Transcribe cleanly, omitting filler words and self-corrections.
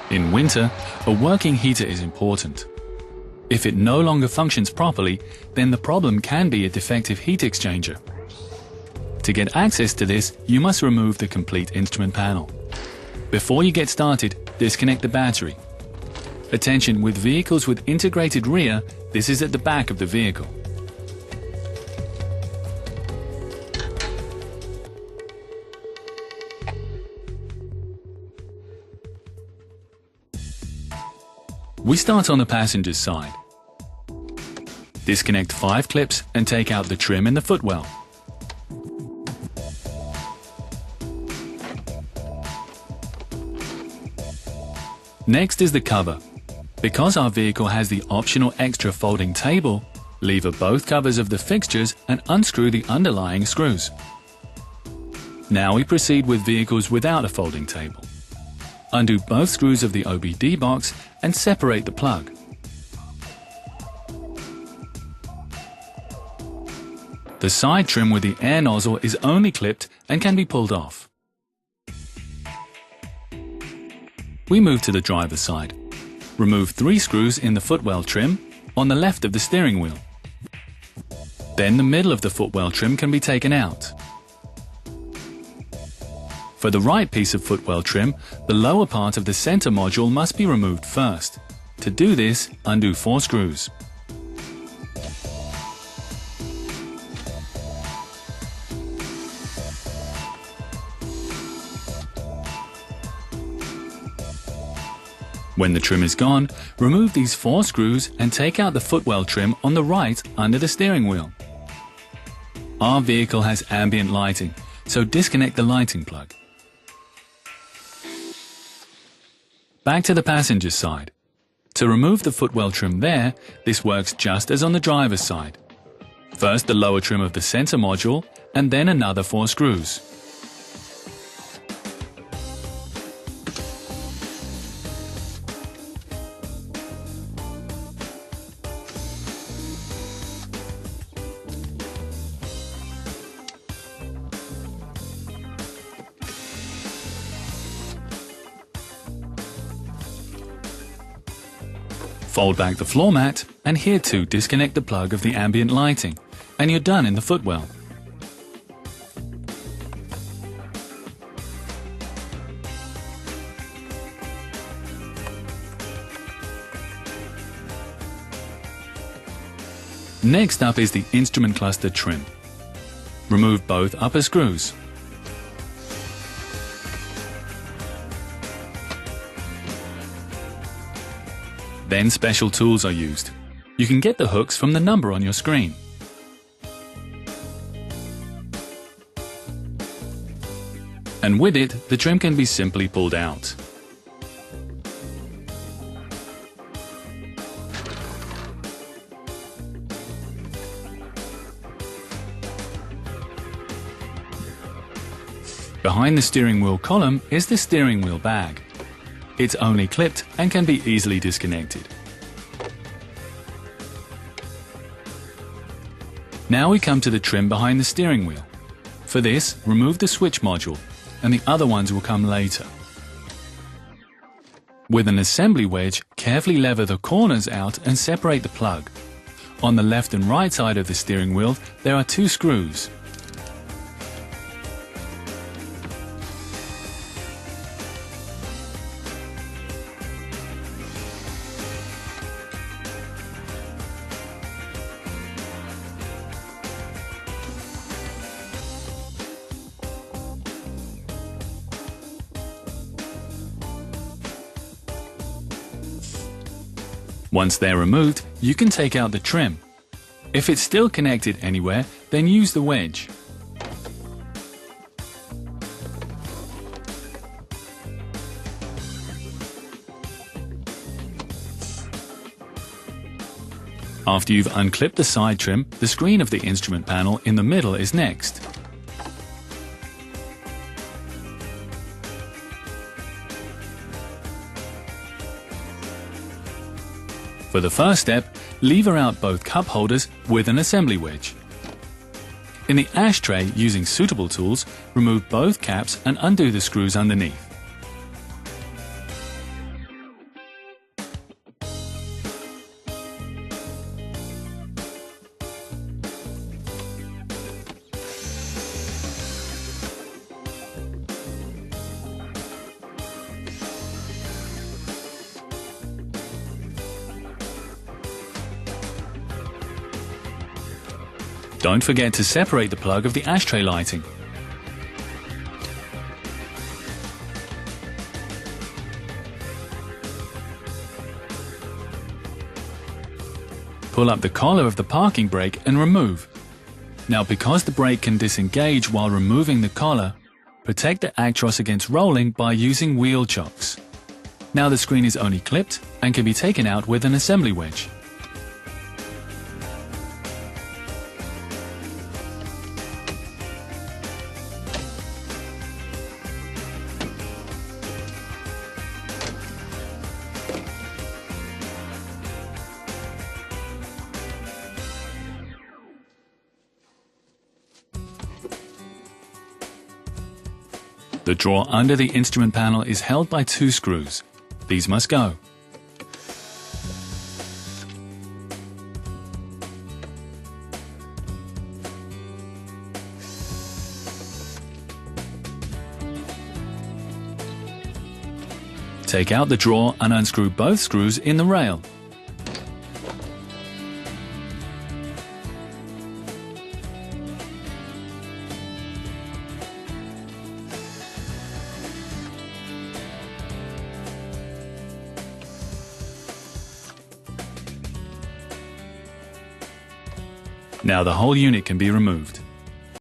In winter, a working heater is important. If it no longer functions properly, then the problem can be a defective heat exchanger. To get access to this, you must remove the complete instrument panel. Before you get started, disconnect the battery. Attention, with vehicles with integrated rear, this is at the back of the vehicle. We start on the passenger's side. Disconnect 5 clips and take out the trim in the footwell. Next is the cover. Because our vehicle has the optional extra folding table, lever both covers of the fixtures and unscrew the underlying screws. Now we proceed with vehicles without a folding table. Undo both screws of the OBD box and separate the plug. The side trim with the air nozzle is only clipped and can be pulled off. We move to the driver's side. Remove 3 screws in the footwell trim on the left of the steering wheel. Then the middle of the footwell trim can be taken out. For the right piece of footwell trim, the lower part of the center module must be removed first. To do this, undo 4 screws. When the trim is gone, remove these 4 screws and take out the footwell trim on the right under the steering wheel. Our vehicle has ambient lighting, so disconnect the lighting plug. Back to the passenger's side. To remove the footwell trim there, this works just as on the driver's side. First the lower trim of the center module, and then another 4 screws. Fold back the floor mat, and here too disconnect the plug of the ambient lighting, and you're done in the footwell. Next up is the instrument cluster trim. Remove both upper screws. Then special tools are used. You can get the hooks from the number on your screen. And with it, the trim can be simply pulled out. Behind the steering wheel column is the steering wheel bag. It's only clipped and can be easily disconnected. Now we come to the trim behind the steering wheel. For this, remove the switch module, and the other ones will come later. With an assembly wedge, carefully lever the corners out and separate the plug. On the left and right side of the steering wheel, there are 2 screws. Once they're removed, you can take out the trim. If it's still connected anywhere, then use the wedge. After you've unclipped the side trim, the screen of the instrument panel in the middle is next. For the first step, lever out both cup holders with an assembly wedge. In the ashtray, using suitable tools, remove both caps and undo the screws underneath. Don't forget to separate the plug of the ashtray lighting. Pull up the collar of the parking brake and remove. Now, because the brake can disengage while removing the collar, protect the Actros against rolling by using wheel chocks. Now the screen is only clipped and can be taken out with an assembly wedge. The drawer under the instrument panel is held by 2 screws. These must go. Take out the drawer and unscrew both screws in the rail. Now the whole unit can be removed.